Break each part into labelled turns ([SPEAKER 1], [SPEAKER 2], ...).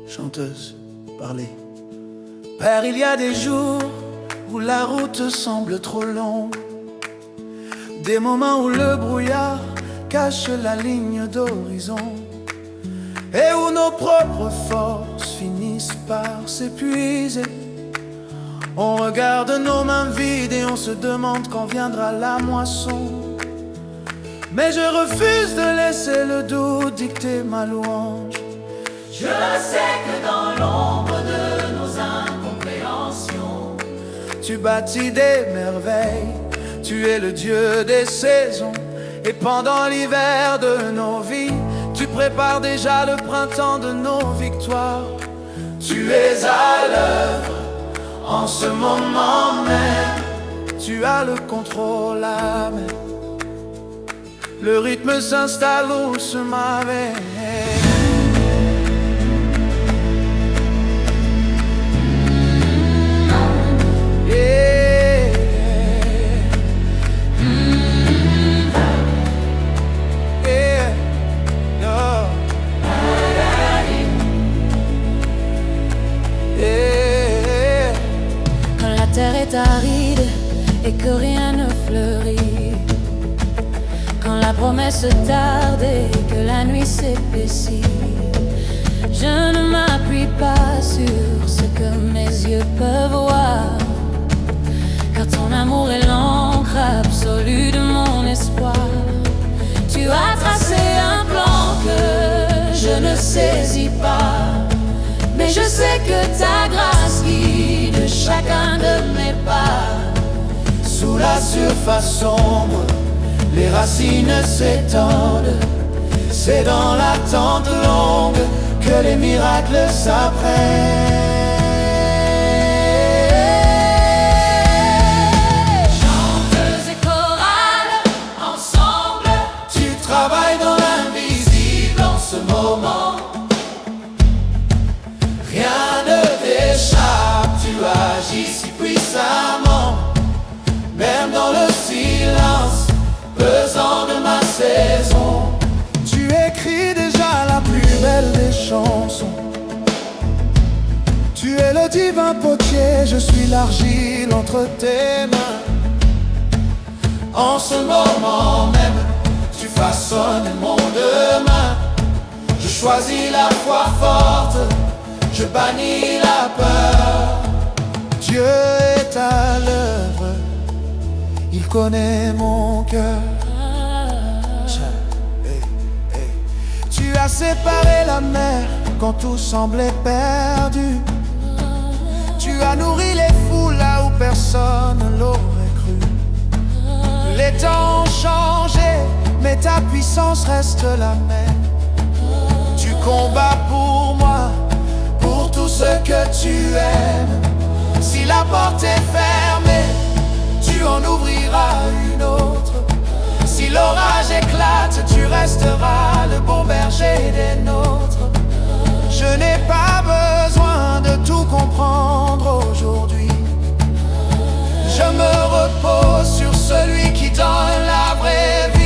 [SPEAKER 1] Chanteuse, parlez. Père, il y a des jours où la route semble trop longue, des moments où le brouillard cache la ligne d'horizon, et où nos propres forces finissent par s'épuiser. On regarde nos mains vides et on se demande quand viendra la moisson. Mais je refuse de laisser le doute dicter ma louange.
[SPEAKER 2] Je sais que dans l'ombre de nos incompréhensions,
[SPEAKER 1] tu bâtis des merveilles, tu es le Dieu des saisons. Et pendant l'hiver de nos vies, tu prépares déjà le printemps de nos victoires. Tu es à l'œuvre en ce moment même, tu as le contrôle, amen. Le rythme s'installe doucement avec.
[SPEAKER 3] Terre est aride et que rien ne fleurit, quand la promesse tarde et que la nuit s'épaissit, je ne m'appuie pas sur ce que mes yeux peuvent voir, car ton amour est l'encre absolue de mon espoir. Tu as tracé un plan que je ne saisis pas, mais je sais que ta grâce guide chacun de mes pas.
[SPEAKER 1] Sous la surface sombre, les racines s'étendent. C'est dans l'attente longue que les miracles s'apprennent.
[SPEAKER 2] chanteuses et chorales, ensemble,
[SPEAKER 1] Tu travailles dans l'invisible en ce moment. Rien ne t'échappe, tu agis si puissamment. Même dans le silence pesant de ma saison, tu écris déjà la plus belle des chansons. Tu es le divin potier, je suis l'argile entre tes mains. En ce moment même, tu façonnes mon demain. Je choisis la foi forte, je bannis la peur. Dieu est à l'œuvre, il connaît mon cœur. Tu as séparé la mer quand tout semblait perdu. Tu as nourri les foules là où personne ne l'aurait cru. Les temps ont changé, mais ta puissance reste la même. Tu combats pour moi, pour tout ce que tu aimes. Si la porte est fermée, tu en ouvriras une autre. Si l'orage éclate, tu resteras le bon berger des nôtres. Je n'ai pas besoin de tout comprendre aujourd'hui. Je me repose sur celui qui donne la vraie vie.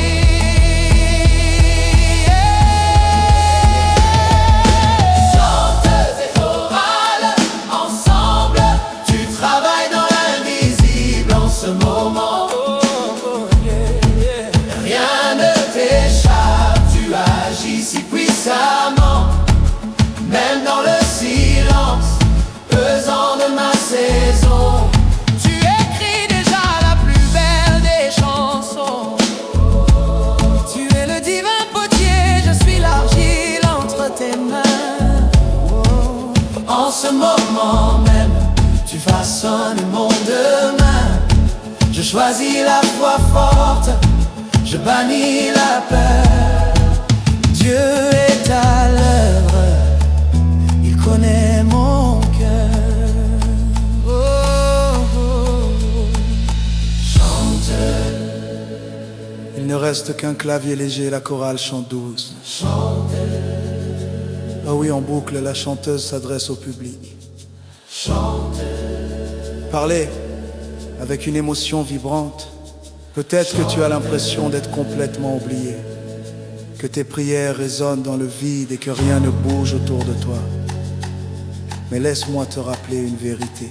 [SPEAKER 1] Même dans le silence pesant de ma saison, tu écris déjà la plus belle des chansons. Tu es le divin potier, je suis l'argile entre tes mains. En ce moment même, tu façonnes mon demain. Je choisis la foi forte, je bannis la peur. Dieu est à l'œuvre, il connaît mon cœur. Chante. Il ne reste reste qu'un clavier léger, la chorale chante douce. Ah oui, en boucle, la chanteuse s'adresse au public. Parlez avec une émotion vibrante. Peut-être que tu as l'impression d'être complètement oublié, que tes prières résonnent dans le vide et que rien ne bouge autour de toi. Mais laisse-moi te rappeler une vérité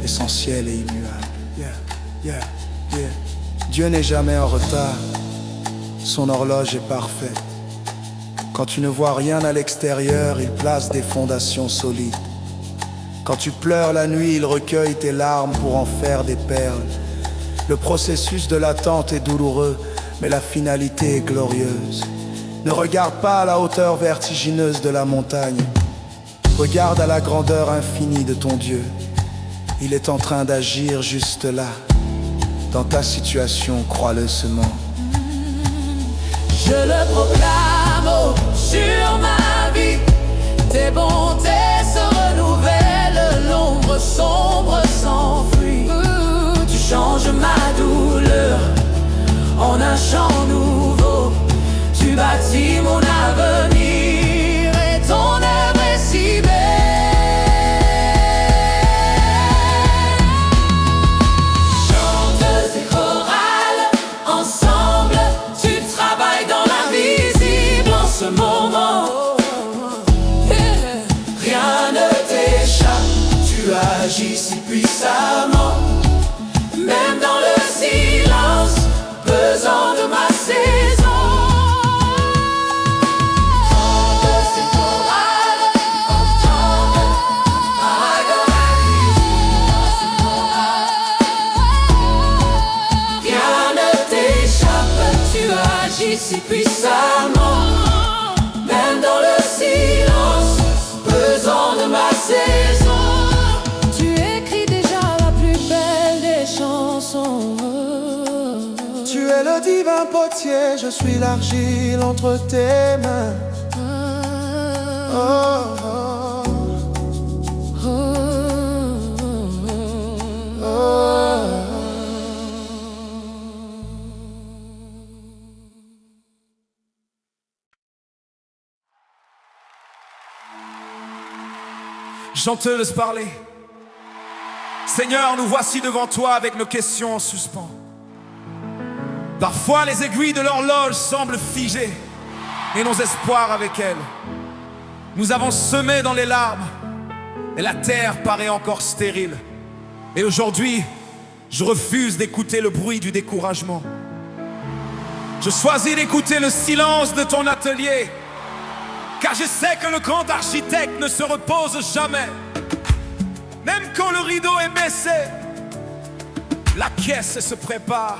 [SPEAKER 1] essentielle et immuable. Dieu n'est jamais en retard. Son horloge est parfaite. Quand tu ne vois rien à l'extérieur, il place des fondations solides. Quand tu pleures la nuit, il recueille tes larmes pour en faire des perles. Le processus de l'attente est douloureux, mais la finalité est glorieuse. Ne regarde pas à la hauteur vertigineuse de la montagne. Regarde à la grandeur infinie de ton Dieu. Il est en train d'agir juste là. Dans ta situation, crois-le seulement.
[SPEAKER 3] Je le proclame sur ma vie. Tes bontés se renouvellent, l'ombre sombre s'enfuit. Tu changes ma douleur en un chant nouveau. Tu bâtis mon avenir et ton œuvre est si belle. Chanteuses et chorales, ensemble, tu travailles dans l'invisible en ce moment. Rien ne t'échappe, tu agis si puissamment. Même dans le silence pesant de ma saison. Chanteuses et chorales, ensemble, travaille dans l'invisible. Rien ne t'échappe, tu agis si puissamment. Même dans le silence pesant de ma saison. Tu écris déjà la plus belle des chansons.
[SPEAKER 1] Tu es le divin potier, je suis l'argile entre tes mains. Oh, oh, oh.
[SPEAKER 4] Chanteuse, parlez. Seigneur, nous voici devant toi avec nos questions en suspens. Parfois les aiguilles de l'horloge semblent figées et nos espoirs avec elles. Nous avons semé dans les larmes et la terre paraît encore stérile. Et aujourd'hui, je refuse d'écouter le bruit du découragement. Je choisis d'écouter le silence de ton atelier, car je sais que le grand architecte ne se repose jamais. Même quand le rideau est baissé, la caisse se prépare.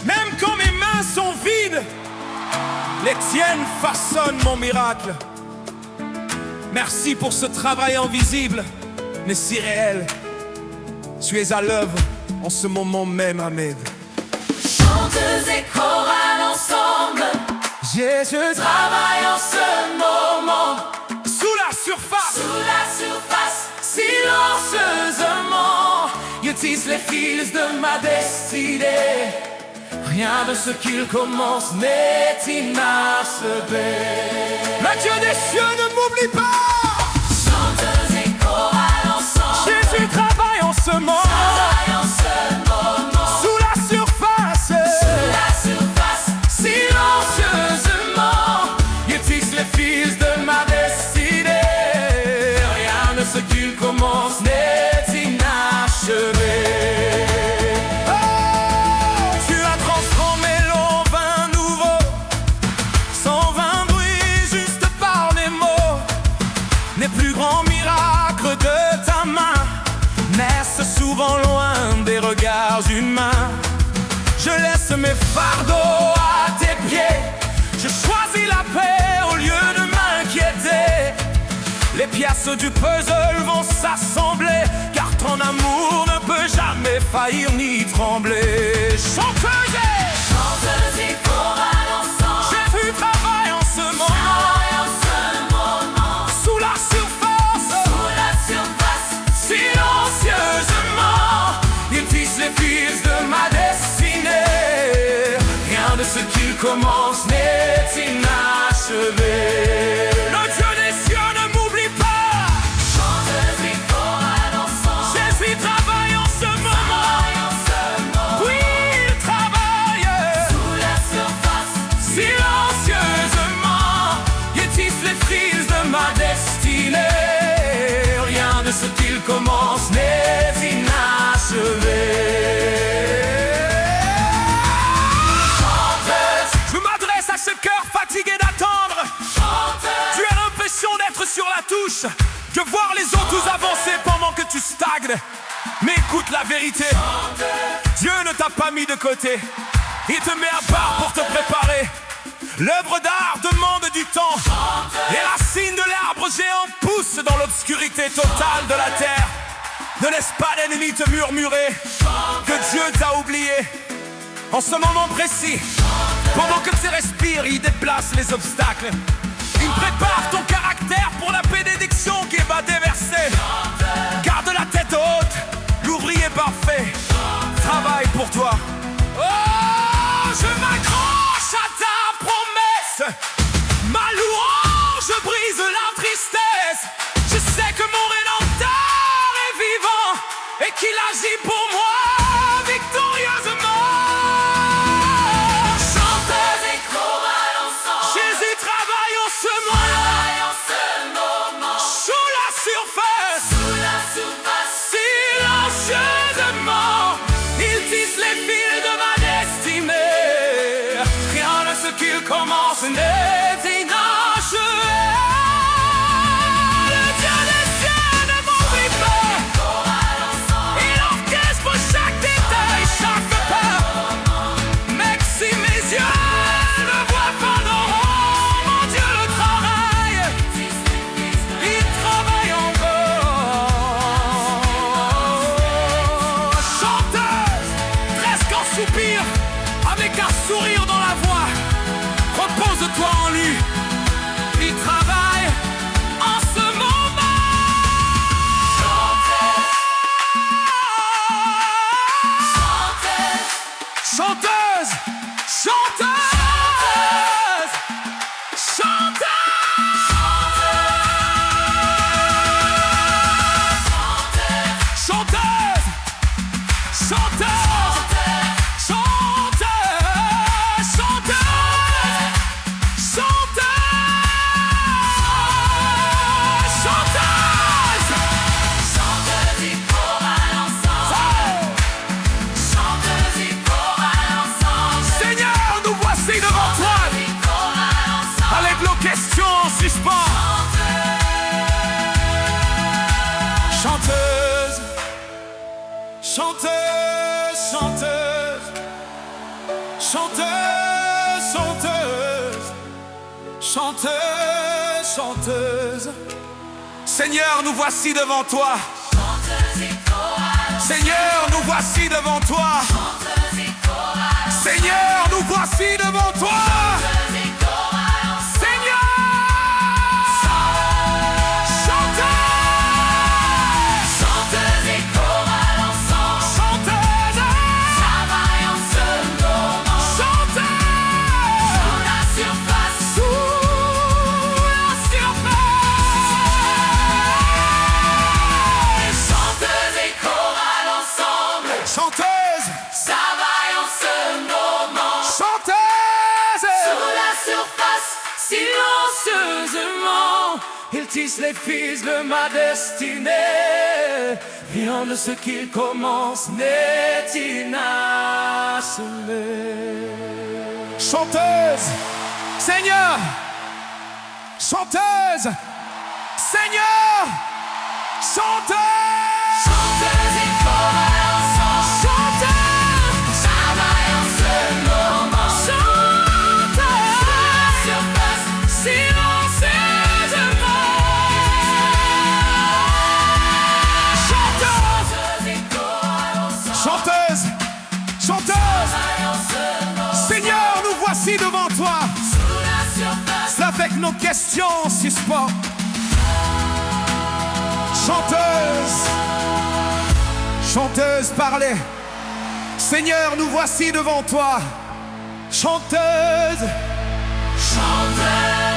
[SPEAKER 4] Même quand mes mains sont vides, les tiennes façonnent mon miracle. Merci pour ce travail invisible, mais si réel. Tu es à l'œuvre en ce moment même à m'aider.
[SPEAKER 2] Chanteuses et chorales ensemble,
[SPEAKER 4] Jésus
[SPEAKER 2] travaille en ce moment.
[SPEAKER 4] sous la surface,
[SPEAKER 2] Sous la surface, silencieusement,
[SPEAKER 4] il tisse les fils de ma destinée. Rien de ce qu'il commence n'est inachevé. Le Dieu des cieux ne m'oublie pas.
[SPEAKER 2] chanteuses et chorales ensemble,
[SPEAKER 4] Jésus travaille en ce moment.
[SPEAKER 2] travaille en ce moment.
[SPEAKER 4] Sous la surface,
[SPEAKER 2] Sous la surface,
[SPEAKER 4] silencieusement, il tisse les fils de ma destinée. Rien de ce qu'il commence n'est inachevé. Tu as transformé l'eau en vin nouveau, sans vain bruit, juste par les mots. Les plus grands miracles de ta main naissent souvent loin des regards humains. Je laisse mes fardeaux à tes pieds. Je choisis la paix au lieu de m'inquiéter. Les pièces du puzzle vont s'assembler, car ton amour ne peut jamais faillir ni trembler. Chanteuse,
[SPEAKER 2] chanteuses et chorales ensemble,
[SPEAKER 4] Jésus travaille en ce moment.
[SPEAKER 2] travaille en ce moment.
[SPEAKER 4] Sous la surface,
[SPEAKER 2] Sous la surface,
[SPEAKER 4] silencieusement, il tisse les fils de ma destinée. commence n'est inachevé. Le Dieu des cieux ne m'oublie pas.
[SPEAKER 2] Chanteuse, il faut à l'encens.
[SPEAKER 4] Jésus travaille en ce moment. Oui, il travaille
[SPEAKER 2] Sous la surface,
[SPEAKER 4] silencieusement. Il tisse les fils de ma destinée. Rien de ce qu'il commence n'est inachevé. Je m'adresse à ce cœur fatigué d'attendre. Tu as l'impression d'être sur la touche, de voir les autres avancer pendant que tu stagnes. Mais écoute la vérité, Dieu ne t'a pas mis de côté. Il te met à part pour te préparer. L'œuvre d'art demande du temps. Les racines de l'arbre géant poussent dans l'obscurité totale de la terre. Ne laisse pas l'ennemi te murmurer que Dieu t'a oublié. En ce moment précis, pendant que tu respires, il déplace les obstacles. Il prépare ton caractère pour la bénédiction qui va déverser. Garde la tête haute, l'ouvrier parfait travaille pour toi. Oh, je m'accroche à ta promesse. Ma louange brise la tristesse. Je sais que mon Rédempteur est vivant et qu'il agit pour moi victorieusement.
[SPEAKER 2] chanteuse et chorale ensemble.
[SPEAKER 4] Jésus travaille en ce moment.
[SPEAKER 2] Travaille en ce moment.
[SPEAKER 4] Sous la surface,
[SPEAKER 2] Sous la surface,
[SPEAKER 4] silencieusement, il tisse les fils de ma destinée. Rien de ce qu'il commence n'est inachevé. Le Dieu des cieux ne m'oublie pas.
[SPEAKER 2] chorale ensemble.
[SPEAKER 4] Il orchestre chaque détail, chaque pas. Mec, si mes yeux ne voient pas d'horreur, mon Dieu le travaille. Il travaille encore. Chanteuse, presque en soupir, avec un sourire dans la voix. Repose-toi en lui. Il travaille en ce moment. Chanteuse, chanteuse, chanteuse, chanteuse, chanteuse, chanteuse, chanteuse, chanteuse.
[SPEAKER 2] Chanteuse et chorale ensemble. Chanteuse et chorale ensemble.
[SPEAKER 4] Seigneur, nous voici devant toi,
[SPEAKER 2] Et chorale ensemble.
[SPEAKER 4] avec nos questions en suspens. Chanteuse, chanteuse, chanteuse, chanteuse, chanteuse, chanteuse, chanteuse. Seigneur, nous voici devant toi.
[SPEAKER 2] Chanteuse et chorale.
[SPEAKER 4] Seigneur, nous voici devant toi.
[SPEAKER 2] Chanteuse et chorale.
[SPEAKER 4] Seigneur, nous voici devant toi.
[SPEAKER 2] Chanteuse et chorale ensemble.
[SPEAKER 4] Seigneur, chanteuse,
[SPEAKER 2] Chanteuse et chorale ensemble.
[SPEAKER 4] chanteuse,
[SPEAKER 2] Travaille en ce moment.
[SPEAKER 4] chanteuse,
[SPEAKER 2] Sous la surface,
[SPEAKER 4] sous la surface.
[SPEAKER 2] chanteuse et chorale ensemble.
[SPEAKER 4] Chanteuse,
[SPEAKER 2] Travaille en ce moment.
[SPEAKER 4] chanteuse,
[SPEAKER 2] Sous la surface,
[SPEAKER 4] silencieusement, il tisse les fils de ma destinée. Rien de ce qu'il commence n'est inachevé. Chanteuse, Seigneur, chanteuse, Seigneur, chanteuse,
[SPEAKER 2] chanteuse et chorale ensemble.
[SPEAKER 4] chanteuse,
[SPEAKER 2] Travaille en ce moment.
[SPEAKER 4] chanteuse,
[SPEAKER 2] Surface,
[SPEAKER 4] silencieusement, chanteuse,
[SPEAKER 2] chanteuse et chorale ensemble.
[SPEAKER 4] chanteuse, chanteuse.
[SPEAKER 2] Travaille en ce moment.
[SPEAKER 4] Seigneur, nous voici devant toi,
[SPEAKER 2] Sous la surface,
[SPEAKER 4] avec nos questions en suspens. Chanteuse, chanteuse, parlez. Seigneur, nous voici devant toi, Chanteuse,
[SPEAKER 2] Chanteuse,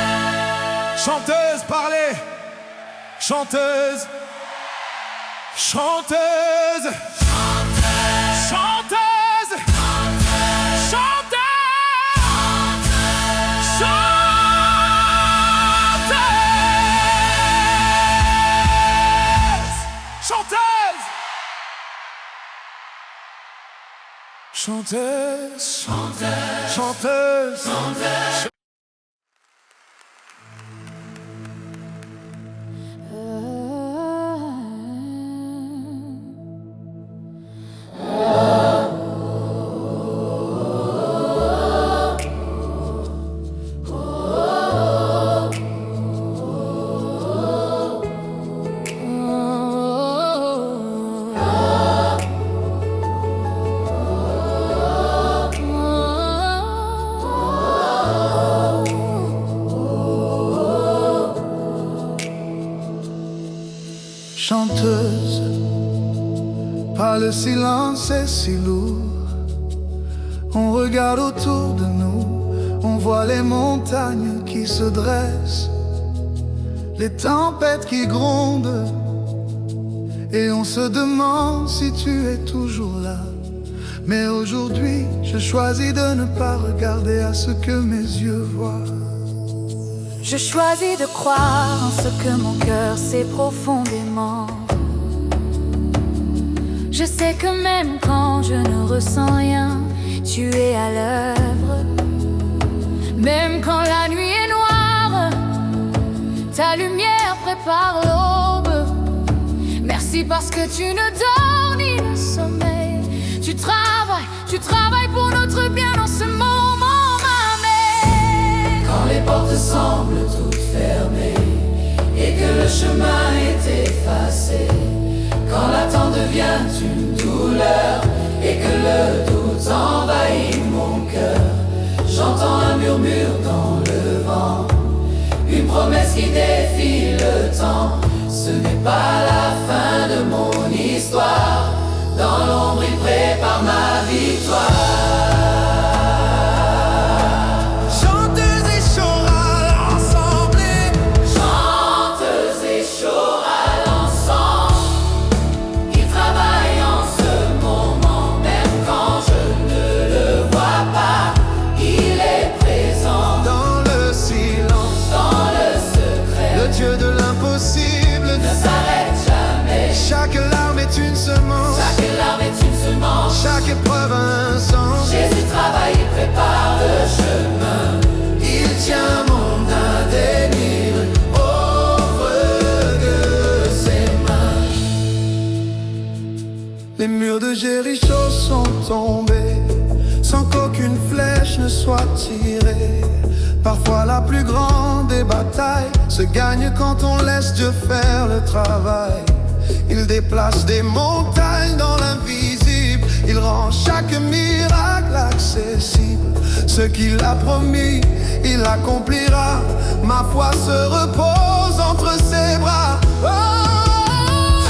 [SPEAKER 4] chanteuse, parlez. Chanteuse, chanteuse, chanteuse, chanteuse, chanteuse, chanteuse, chanteuse.
[SPEAKER 1] Chanteuse, pas le silence est si lourd. On regarde autour de nous, on voit les montagnes qui se dressent, les tempêtes qui grondent, et on se demande si tu es toujours là. Mais aujourd'hui, je choisis de ne pas regarder à ce que mes yeux voient.
[SPEAKER 3] Je choisis de croire en ce que mon cœur sait profondément. Je sais que même quand je ne ressens rien, tu es à l'œuvre. Même quand la nuit est noire, ta lumière prépare l'aube. Merci parce que tu ne dors ni ne sommeilles. Tu travailles pour notre bien dans ce moment, ma mère.
[SPEAKER 2] quand les portes semblent toutes fermées et que le chemin est effacé, quand l'attente devient une douleur et que le doute envahit mon cœur, j'entends un murmure dans le vent, une promesse qui défie le temps. Ce n'est pas la fin de mon histoire, dans l'ombre il prépare ma victoire.
[SPEAKER 1] Chanteuse et chorale ensemble,
[SPEAKER 2] Chanteuse et chorale ensemble, ils travaillent en ce moment, même quand je ne le vois pas, il est présent
[SPEAKER 1] dans le silence,
[SPEAKER 2] dans le secret.
[SPEAKER 1] le Dieu de l'impossible
[SPEAKER 2] Ne s'arrête jamais,
[SPEAKER 1] Chaque larme est une semence,
[SPEAKER 2] chaque larme est une semence.
[SPEAKER 1] chaque épreuve a un sens.
[SPEAKER 2] Jésus travaille, il prépare le chemin.
[SPEAKER 1] Il tient mon avenir au creux de ses mains. Les murs de Jéricho sont tombés sans qu'aucune flèche ne soit tirée. Parfois la plus grande des batailles se gagne quand on laisse Dieu faire le travail. Il déplace des montagnes dans l'invisible, il rend chaque miracle accessible. Ce qu'il a promis, il accomplira. Ma foi se repose entre ses bras. Oh,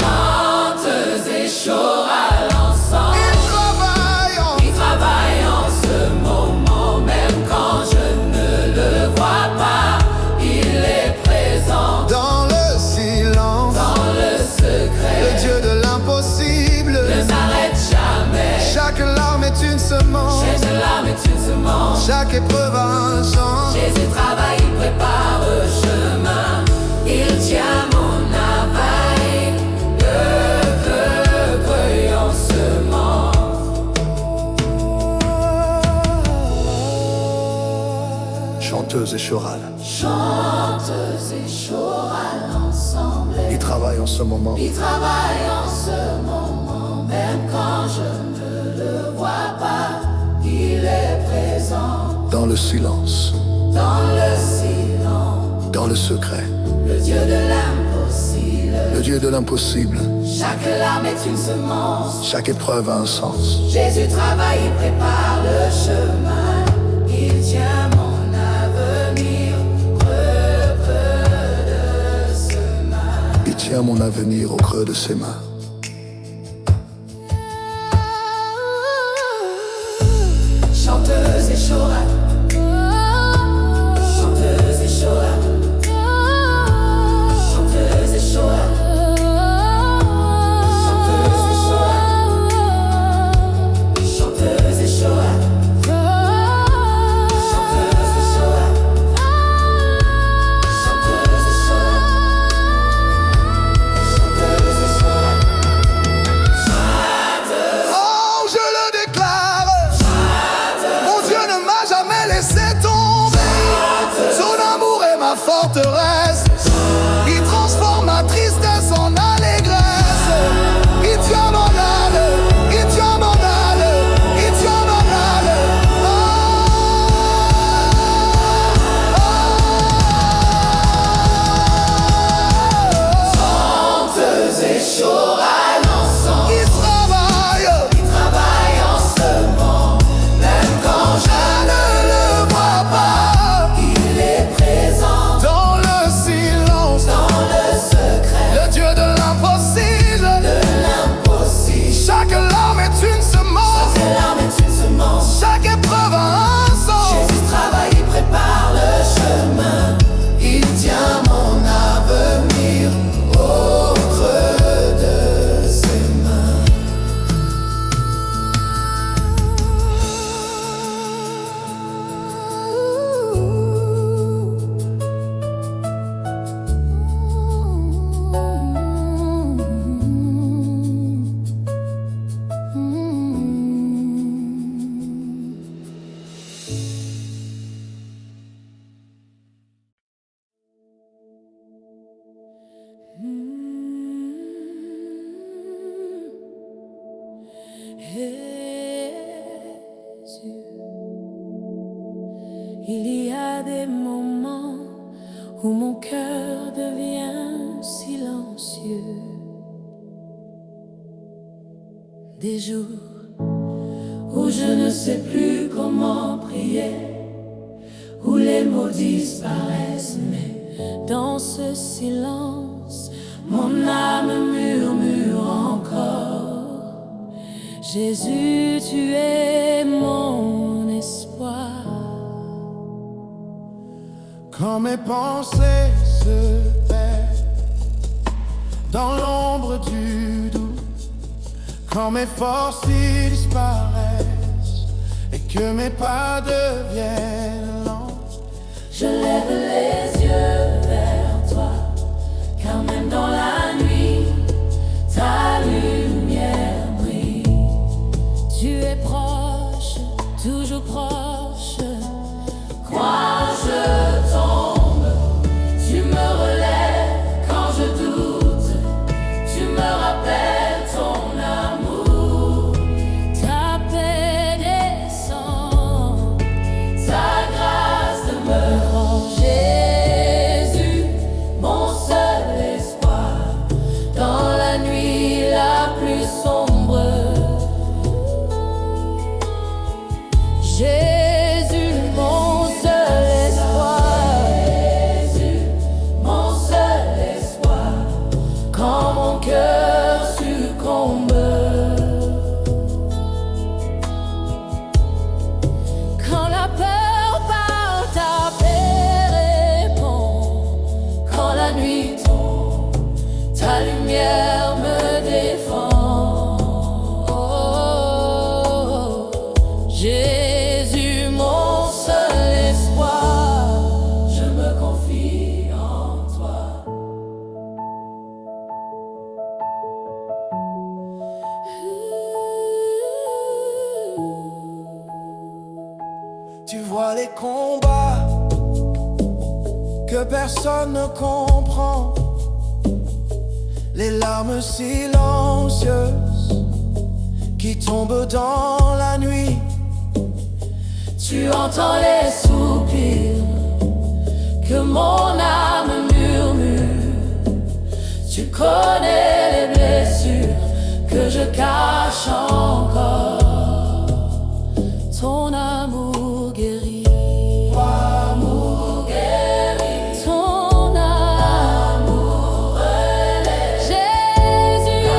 [SPEAKER 2] Chanteuse et chorale ensemble,
[SPEAKER 1] il travaille
[SPEAKER 2] ils travaillent en ce moment, même quand je ne le vois pas, il est présent
[SPEAKER 1] dans le silence,
[SPEAKER 2] dans le secret.
[SPEAKER 1] le Dieu de l'impossible
[SPEAKER 2] Ne s'arrête jamais,
[SPEAKER 1] Chaque larme est une semence,
[SPEAKER 2] chaque larme est une semence.
[SPEAKER 1] chaque épreuve a un sens.
[SPEAKER 2] Jésus travaille, il prépare le chemin, il tient mon aval, le cueillant semence.
[SPEAKER 1] Chanteuse et chorale,
[SPEAKER 2] Chanteuse et chorale ensemble,
[SPEAKER 1] ils travaillent en ce moment.
[SPEAKER 2] ils travaillent en ce moment, même quand je ne le vois pas, il est présent
[SPEAKER 1] Dans le silence,
[SPEAKER 2] dans le silence,
[SPEAKER 1] dans le secret,
[SPEAKER 2] le Dieu de l'impossible.
[SPEAKER 1] le Dieu de l'impossible.
[SPEAKER 2] Chaque larme est une semence,
[SPEAKER 1] Chaque épreuve a un sens.
[SPEAKER 2] Jésus travaille, il prépare le chemin, il tient mon avenir, creux de ses mains.
[SPEAKER 1] Il tient mon avenir au creux de ses mains.
[SPEAKER 2] Chanteuse et chorale
[SPEAKER 3] Il y a des moments où mon cœur devient silencieux, des jours
[SPEAKER 2] où je ne sais plus comment prier, où les mots disparaissent, mais
[SPEAKER 3] dans ce silence,
[SPEAKER 2] mon âme murmure encore:
[SPEAKER 3] Jésus, tu es mon espoir.
[SPEAKER 1] Quand mes pensées se perdent dans l'ombre du doute, quand mes forces y disparaissent et que mes pas deviennent lents,
[SPEAKER 2] je lève les yeux vers toi, car même dans la nuit, ta lumière brille.
[SPEAKER 3] Tu es proche, toujours proche.
[SPEAKER 2] Quand je tombe, tu me relèves. Quand je doute, tu me rappelles ton amour.
[SPEAKER 3] Ta paix descend,
[SPEAKER 2] Ta grâce demeure.
[SPEAKER 3] Jésus,
[SPEAKER 2] Mon seul espoir,
[SPEAKER 3] dans la nuit la plus sombre. Jésus, mon seul espoir.
[SPEAKER 2] Jésus, mon seul espoir.
[SPEAKER 3] Quand mon cœur succombe, quand la peur par ta paix répond,
[SPEAKER 2] Quand la nuit tombe,
[SPEAKER 3] ta lumière me défend. Oh, Jésus, mon seul espoir.
[SPEAKER 2] je me confie en toi.
[SPEAKER 1] tu vois les combats que personne ne comprend, les larmes silencieuses qui tombent dans la nuit.
[SPEAKER 2] Tu entends les soupirs que mon âme murmure. Tu connais les blessures que je cache encore.
[SPEAKER 3] Ton amour guérit,
[SPEAKER 2] Amour guéri,
[SPEAKER 3] ton
[SPEAKER 2] amour relève,
[SPEAKER 3] Jésus,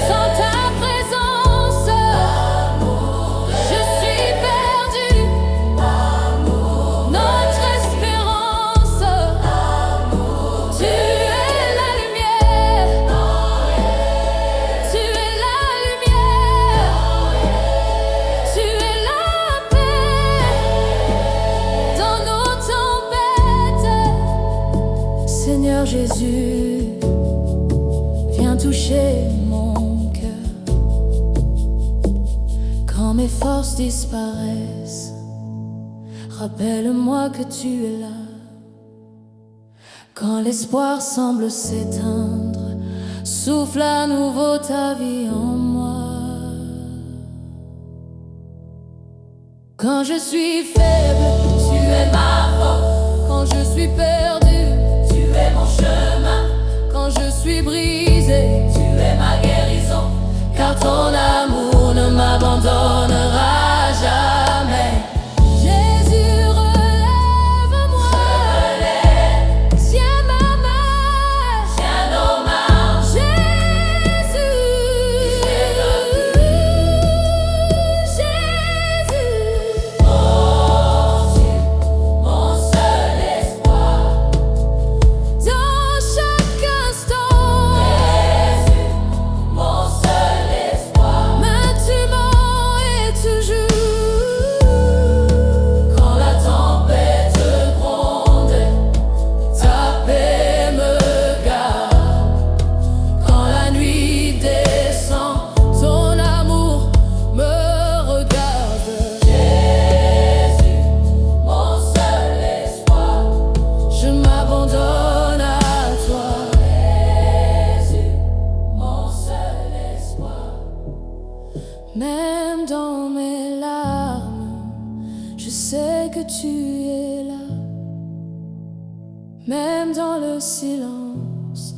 [SPEAKER 3] sans ta présence, je suis perdu. Notre espérance, tu es la lumière, tu es la lumière, tu es la paix dans nos tempêtes. Seigneur Jésus, viens toucher mon cœur. Quand mes forces disparaissent, rappelle-moi que tu es là. Quand l'espoir semble s'éteindre, souffle à nouveau ta vie en moi. Quand je suis faible,
[SPEAKER 2] tu es ma force,
[SPEAKER 3] quand je suis perdu,
[SPEAKER 2] tu es mon chemin,
[SPEAKER 3] quand je suis brisé,
[SPEAKER 2] tu es ma guérison,
[SPEAKER 3] car ton amour ne m'abandonnera jamais. Jésus, relève-moi, tiens ma main,
[SPEAKER 2] tiens nos mains.
[SPEAKER 3] Jésus,
[SPEAKER 2] Oh Dieu, mon seul espoir,
[SPEAKER 3] dans chaque instant,
[SPEAKER 2] Jésus, mon seul espoir.
[SPEAKER 3] maintenant et sais que tu es là, même dans le silence,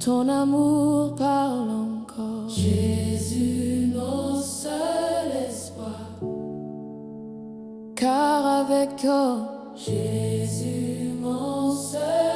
[SPEAKER 3] ton amour parle encore. Jésus, mon seul espoir, car avec toi, Jésus, mon seul